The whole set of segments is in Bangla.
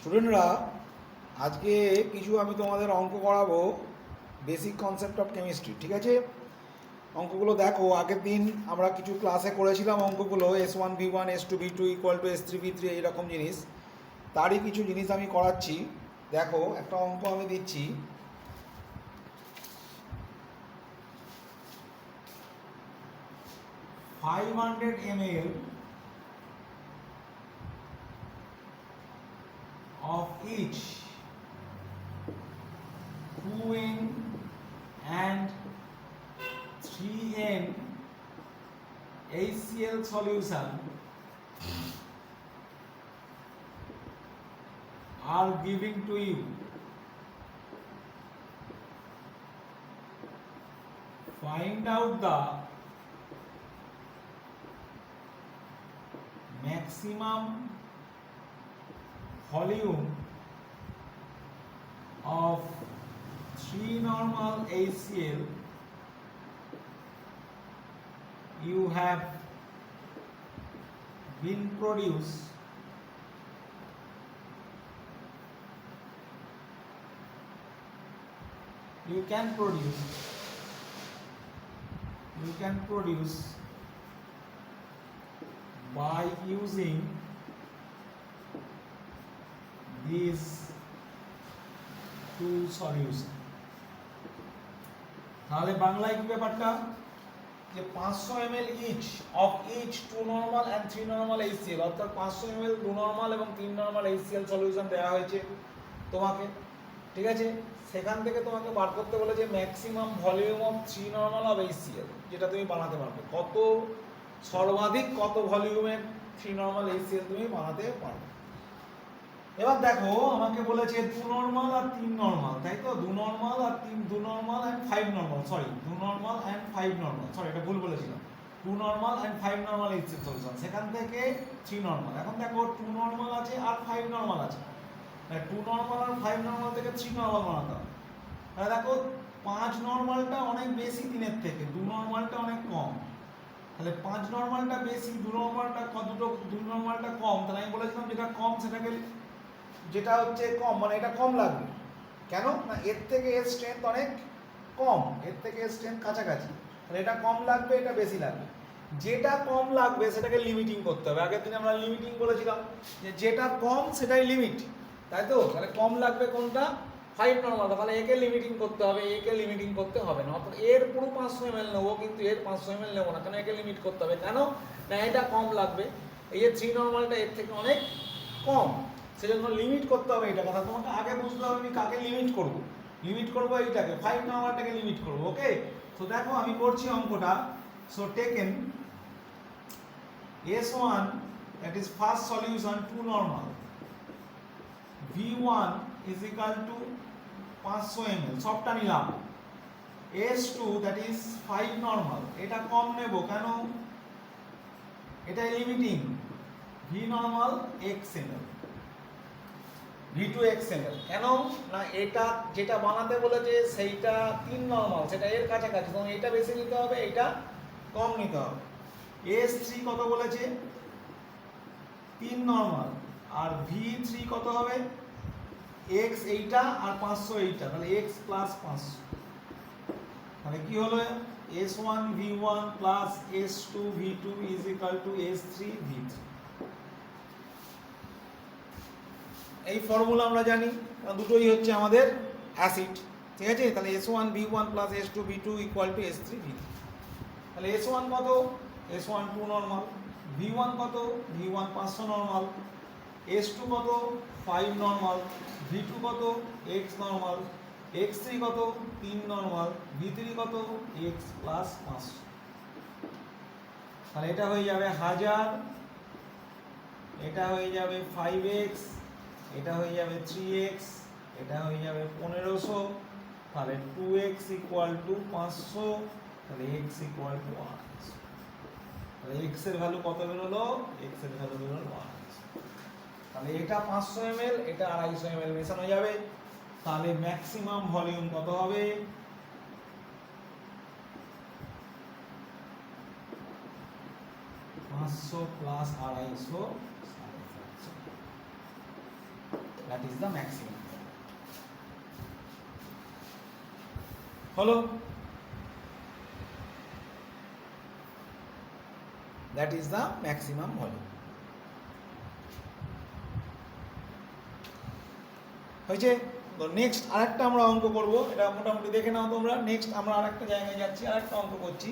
স্টুডেন্টরা, আজকে কিছু আমি তোমাদের অঙ্ক করাবো, বেসিক কনসেপ্ট অফ কেমিস্ট্রি। ঠিক আছে, অঙ্কগুলো দেখো। আগের দিন আমরা কিছু ক্লাসে করেছিলাম অঙ্কগুলো, S1 V1 S2 V2 equal to S3 V3 এইরকম জিনিস। তারই কিছু জিনিস আমি করাচ্ছি। দেখো, একটা অঙ্ক আমি দিচ্ছি। $500 ml of each 2N and 3N HCl solution are given to you. Find out the maximum volume of 3 normal HCl you have been produced you can produce by using these two solutions. তাহলে বাংলায় কি ব্যাপারটা, যে 500 ml each of each 2 normal and 3 normal HCl, অর্থাৎ 500 ml 2 normal এবং 3 normal HCl সলিউশন দেওয়া হয়েছে তোমাকে। ঠিক আছে, সেখান থেকে তোমাকে বার করতে বলে যে maximum volume of 3 normal of HCl, যেটা তুমি বানাতে পারবে। কত সর্বাধিক কত ভলিউমের 3 নরমাল HCl তুমি বানাতে পারবে। এবার দেখো, আমাকে বলেছে 2 নরমাল আর 3 নরমাল, তাই তো? 2 নরমাল আর 2 normal and 5 normal, sorry 2 normal and 5 normal, sorry এটা ভুল বলেছিলাম। 2 normal and 5 normal HCl solution, সেখান থেকে 3 নরমাল। এখন দেখো 2 নরমাল আছে আর 5 নরমাল আছে, 2 নরমাল আর 5 নরমাল থেকে 3 নরমাল বানাতে হবে। তাহলে দেখো 5 নরমালটা অনেক বেশি 3-এর থেকে, 2 নরমালটা অনেক কম। তাহলে 5 নরমালটা বেশি, 2 নরমালটা কতটুকু, 2 নরমালটা কম। তাহলে আমি বলেছিলাম যেটা কম সেটাকে, যেটা হচ্ছে কম মানে এটা কম লাগবে। কেন না, এর থেকে এর স্ট্রেংথ অনেক কম, এর থেকে এর স্ট্রেংথ কাছাকাছি। তাহলে এটা কম লাগবে, এটা বেশি লাগবে। যেটা কম লাগবে সেটাকে লিমিটিং করতে হবে। আগের দিনে আমরা লিমিটিং বলেছিলাম যে যেটা কম সেটাই লিমিট, তাই তো? তাহলে কম লাগবে কোনটা, 5 নরমাল। তাহলে একে লিমিটিং করতে হবে, একে লিমিটিং করতে হবে না। অর্থাৎ এর পুরো 500 ml নেবো, কিন্তু এর 500 ml নেবো না। কেন, একে লিমিট করতে হবে। কেন না, এটা কম লাগবে, এই যে 3 নরমালটা এর থেকে অনেক কম, সেজন্য লিমিট করতে হবে। এটা কথা তোমাকে আগে বুঝতে হবে, আমি কাকে লিমিট করব। লিমিট করব এইটাকে, 5 নরমালটাকে লিমিট করব। ওকে, তো দেখো আমি করছি অঙ্কটা। So taken S1, that is first solution 2 normal, V1 is equal to 500 ml, সবটা নিলাম। S2 that is 5 normal, এটা কম নেব, কেন, এটা limiting. V normal XML, V2 XML, কেন না, এটা যেটা বানাতে বলেছে সেইটা 3 নরমাল, সেটা এর কাছাকাছি, তখন এটা বেশি নিতে হবে, এটা কম নিতে হবে। S3 কত বলেছে, 3 নরমাল, আর V3 কত হবে, X এইটা আর 500 এইটা, তাহলে X প্লাস 500। তাহলে কি হলো, S1 V1 plus S2 V2 is equal two S3 V3। এই ফর্মুলা আমরা জানি, দুটোই হচ্ছে আমাদের অ্যাসিড। ঠিক আছে, তাহলে S1 V1 plus S2 V2 equal to S3 V3। তাহলে S1 কত, S1 2 নরমাল, V1 কত, V1 500 নরমাল, S2 কত 5 নরমাল, V2 কত X নরমাল, X3 কত 3 নরমাল, V3 কত X প্লাস 500। তাহলে এটা হয়ে যাবে 1000, এটা হয়ে যাবে 5X, এটা হয়ে যাবে 3X, এটা হয়ে যাবে 1500। তাহলে 2X ইকুয়াল টু 500, তাহলে X ইকুয়াল টু 1। তাহলে X এর ভ্যালু কত বেরোলো, X এর ভ্যালু বেরোলো 1। তাহলে এটা 500 ml, এটা 250 ml মেশানো যাবে। তাহলে ম্যাক্সিমাম ভলিউম কত হবে, 500 plus 250, that is the maximum. হলো, that is the maximum volume. হয়েছে? তো নেক্সট আরেকটা আমরা অঙ্ক করব, এটা মোটামুটি দেখে নাও তোমরা। নেক্সট আমরা আরেকটা জায়গায় যাচ্ছি, আরেকটা অঙ্ক করছি।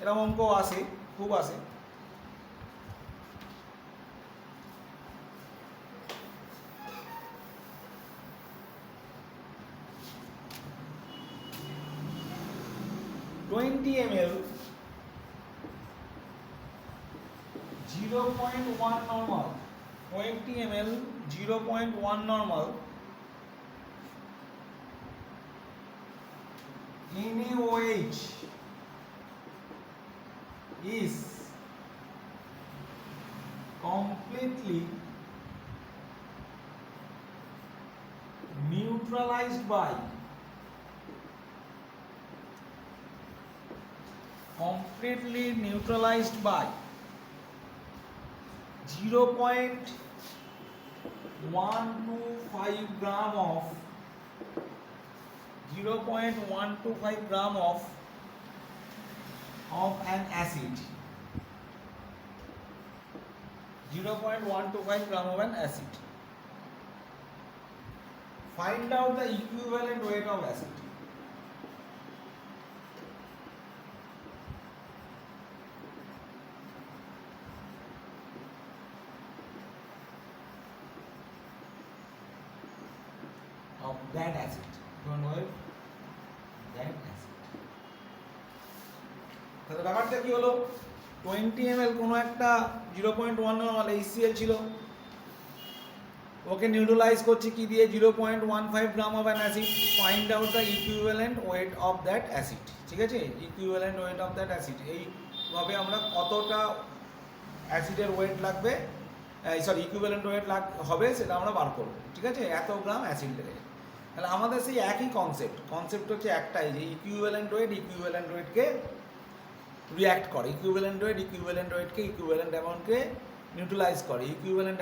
এরকম অঙ্ক আসে, খুব আসে। Twenty ml 0.1 normal, 20 ml 0.1 normal NaOH is completely neutralized by 0.125 gram of 0.125 gram of an acid. 0.125 gram of an acid. Find out the equivalent weight of acid. Of that acid. Don't know it? That acid. তাহলে ব্যাপারটা কি হলো? 20 ml কোনো একটা 0.1 নরমাল HCl ছিল, ওকে নিউট্রালাইজ করছি কি দিয়ে? 0.15 gram of an acid. Find out the equivalent weight of that acid. ঠিক আছে, equivalent weight of that acid, এইভাবে আমরা কতটা অ্যাসিডের ওয়েট লাগবে, সরি ইকুইভ্যালেন্ট ওয়েট হবে সেটা আমরা বার করব। ঠিক আছে, এত গ্রাম অ্যাসিড লেগে। তাহলে আমাদের সেই একই কনসেপ্ট হচ্ছে একটাই, যে ইকুইভ্যালেন্ট ওয়েটকে রিঅ্যাক্ট করে, ইকুইভ্যালেন্ট ওয়েটকে ইকুইভ্যালেন্ট অ্যামাউন্টকে নিউট্রালাইজ করে, ইকুইভ্যালেন্ট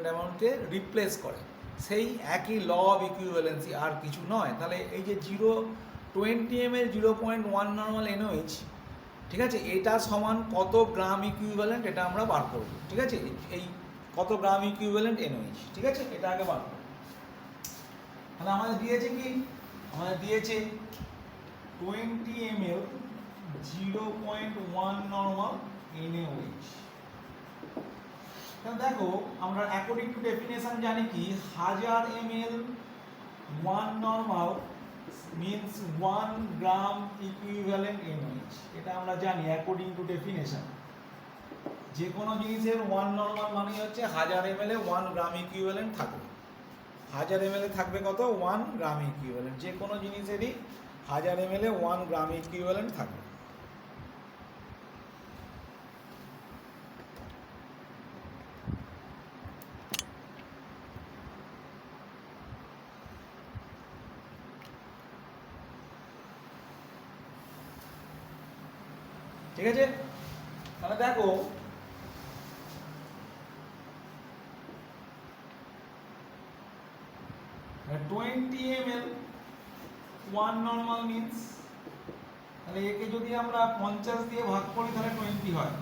অ্যামাউন্টকে রিপ্লেস করে। সেই একই ল অফ ইকুইভ্যালেন্সি, আর কিছু নয়। তাহলে এই যে 20 ml 0.1 নর্মাল NaOH, ঠিক আছে, এটা সমান কত গ্রাম ইকুইভ্যালেন্ট, এটা আমরা বার করব। ঠিক আছে, এই কত গ্রাম ইকুইভ্যালেন্ট NaOH, ঠিক আছে, এটা আগে বার করব। তাহলে আমাদের দিয়েছে কি? আমাদের দিয়েছে 20 ml 0.1 নর্মাল NaOH। তাহলে দেখো, আমরা অ্যাকর্ডিং টু ডেফিনেশন জানি কি, 1000 ml 1 নর্মাল means 1 গ্রাম ইকুইভ্যালেন্ট NaOH। এটা আমরা জানি অ্যাকর্ডিং টু ডেফিনেশন। যে কোনো জিনিসের 1 নর্মাল মানে হচ্ছে 1000 ml এ 1 গ্রাম ইকুইভ্যালেন্ট থাকবে। 1000 ml এ থাকবে কত? 1 গ্রাম ইকুইভ্যালেন্ট। যে কোনো জিনিসেরই 1000 ml এ 1 গ্রাম ইকুইভ্যালেন্ট থাকবে। ঠিক আছে, তাহলে দেখো টোয়েন্টি ml 1 নর্মাল মিনস, তাহলে একে যদি আমরা 50 দিয়ে ভাগ করি তাহলে 20 হয়।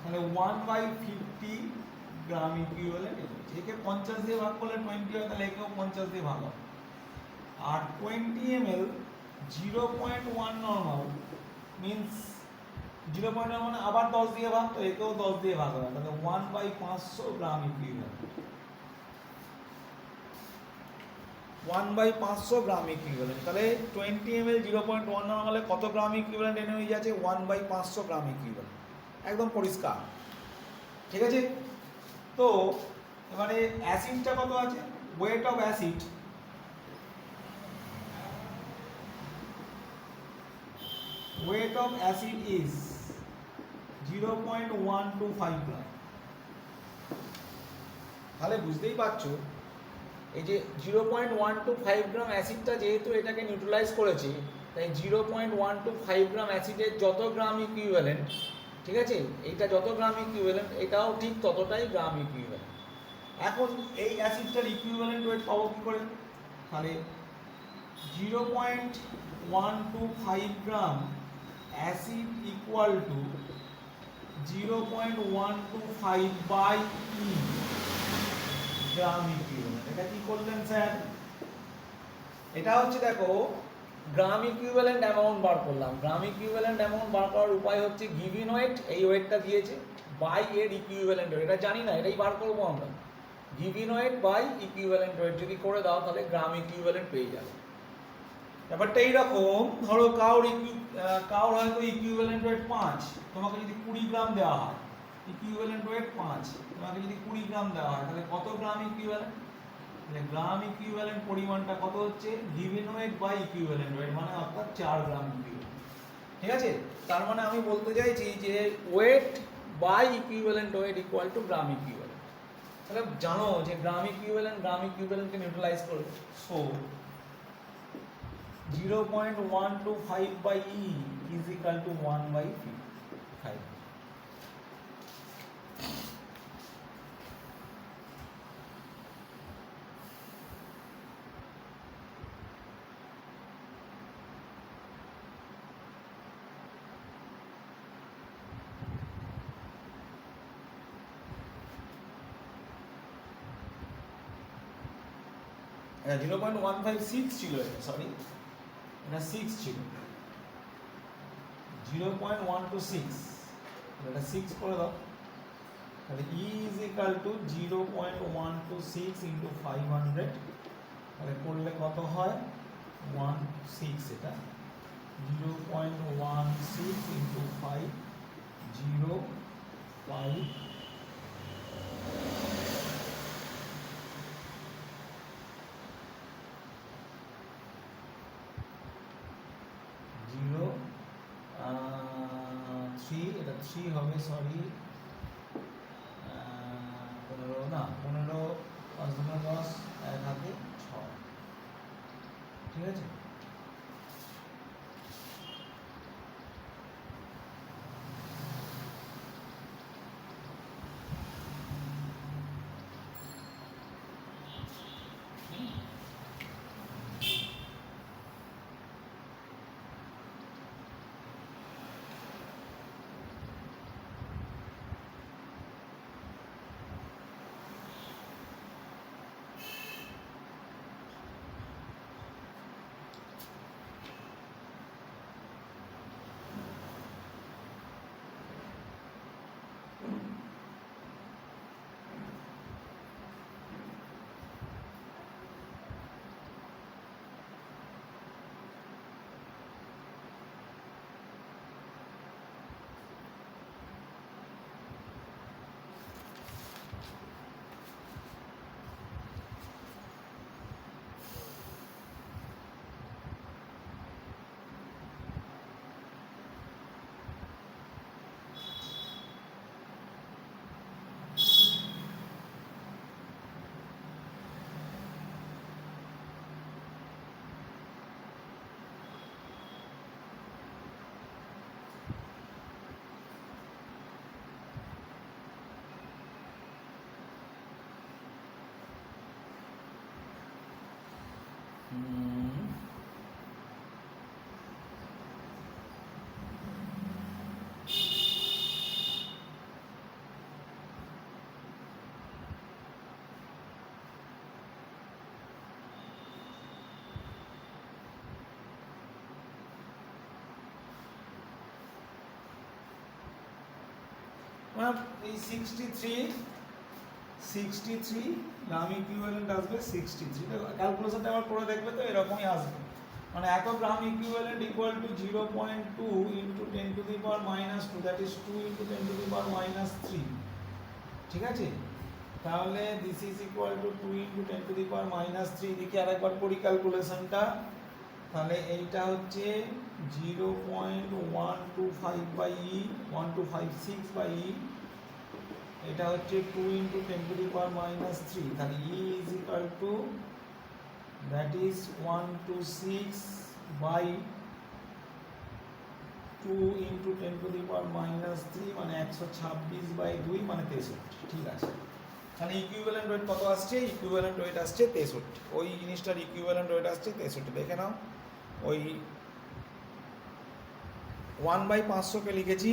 তাহলে 1/50 গ্রাম ইকুইভ্যালেন্ট। একে 50 দিয়ে ভাগ করলে 20 হয়, তাহলে একেও 50 দিয়ে ভাগ হবে। আর 20 ml 0.1 নর্মাল মিনস 0.1 মানে আবার 10 দিয়ে ভাগ, তো একেও 10 দিয়ে ভাগ হবে। তাহলে 1/500 গ্রাম ইকুইভ্যালেন্ট। 1/500 গ্রাম ইকুইভ্যালেন্ট। তাহলে 20 ml 0.1 নর্মালে কত গ্রাম ইকুইভ্যালেন্ট NaOH আছে? 1/500 গ্রাম ইকুইভ্যালেন্ট। একদম পরিষ্কার। ঠিক আছে, তো এবারে অ্যাসিডটা কত আছে? Weight of acid, weight of acid is 0.125 গ্রাম। তাহলে বুঝতেই পারছো, এই যে 0.125 গ্রাম অ্যাসিডটা যেহেতু এটাকে নিউট্রালাইজ করেছে, তাই 0.125 গ্রাম অ্যাসিডের যত গ্রাম ইকুইভ্যালেন্ট, ঠিক আছে, এইটা যত গ্রাম ইকুইভ্যালেন্ট, এটাও ঠিক ততটাই গ্রাম ইকুইভ্যালেন্ট। এখন এই অ্যাসিডটার ইকুইভ্যালেন্ট ওয়েট পাবো কি করে? তাহলে 0.125 gram acid equal to 0.125 by E gram equivalent. এটা কি করলেন স্যার? এটা হচ্ছে দেখো গ্রাম ইকুইভ্যালেন্ট অ্যামাউন্ট বার করলাম। গ্রাম ইকুইভ্যালেন্ট অ্যামাউন্ট বার করার উপায় হচ্ছে গিভেন ওয়েট, এই ওয়েটটা দিয়েছে, বাই এর ইকুইভ্যালেন্ট ওয়েট। এটা জানি না, এটাই বার করবো আমরা। Given weight by equivalent weight যদি করে দাও তাহলে গ্রাম ইকুইভ্যালেন্ট পেয়ে যাবে। ব্যাপারটা এইরকম, ধরো কাউর হয়তো ইকুইভ্যালেন্ট ওয়েট 5, তোমাকে যদি 20 গ্রাম দেওয়া হয়, ইকুইভ্যালেন্ট ওয়েট 5, তোমাকে যদি 20 গ্রাম দেওয়া হয় তাহলে কত গ্রাম ইকুইভ্যালেন্ট? তাহলে গ্রাম ইকুইভ্যালেন্ট পরিমাণটা কত হচ্ছে? Given weight by equivalent weight, মানে অর্থাৎ 4 গ্রাম ইকুইভ্যালেন্ট। ঠিক আছে? তার মানে আমি বলতে চাইছি যে weight by equivalent weight equal to gram equivalent. তাহলে জানো যে গ্রাম ইকুইভ্যালেন্টকে নিউট্রালাইজ করবে। So 0.125 by E is equal to 1 by 5. এটা 0.156 ছিল, এটা সরি, এটা 6 ছিল, 0.126, এটা 6 করে দাও। তাহলে E is equal to 0.126 into 500, তাহলে করলে কত হয়? 16, এটা 0.16 into 5, 0, 5, 0, 3, এটা 3 হবে, সরি, 15 না, 15, 5 গুণে 10, এক হাতে 6, ঠিক আছে? এই 63 গ্রাম ইকুইভ্যালেন্ট আসবে 63। ক্যালকুলেশনটা আবার করে দেখবে তো এরকমই আসবে, মানে এত gram equivalent equal to 0.2 into 10 to the power -2, that is 2 into 10 to the power -3। ঠিক আছে? তাহলে this is equal to 2 into 10 to the power -3। দেখি আরেকবার করি ক্যালকুলেশনটা। তাহলে এইটা হচ্ছে 0.125 বাই ই, 1256 বাই ই, এটা হচ্ছে 2 ইন্টু 10 টু দি পাওয়ার -3। তাহলে E is equal to that is 126 by 2 into 10 to the power -3, মানে 126 বাই 2, মানে 63। ঠিক আছে? তাহলে ইকুইভ্যালেন্ট ওয়েট কত আসছে? ইকুইভ্যালেন্ট ওয়েট আসছে 63। ওই জিনিসটার ইকুইভ্যালেন্ট ওয়েট আসছে 63। দেখে নাও, ওই 1/500কে লিখেছি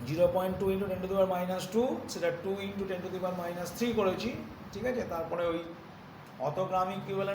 0.2 ইন্টু 10⁻², সেটা 2 ইন্টু 10⁻³ করেছি, ঠিক আছে। তারপরে ওই অত গ্রাম ইকুইভ্যালেন্ট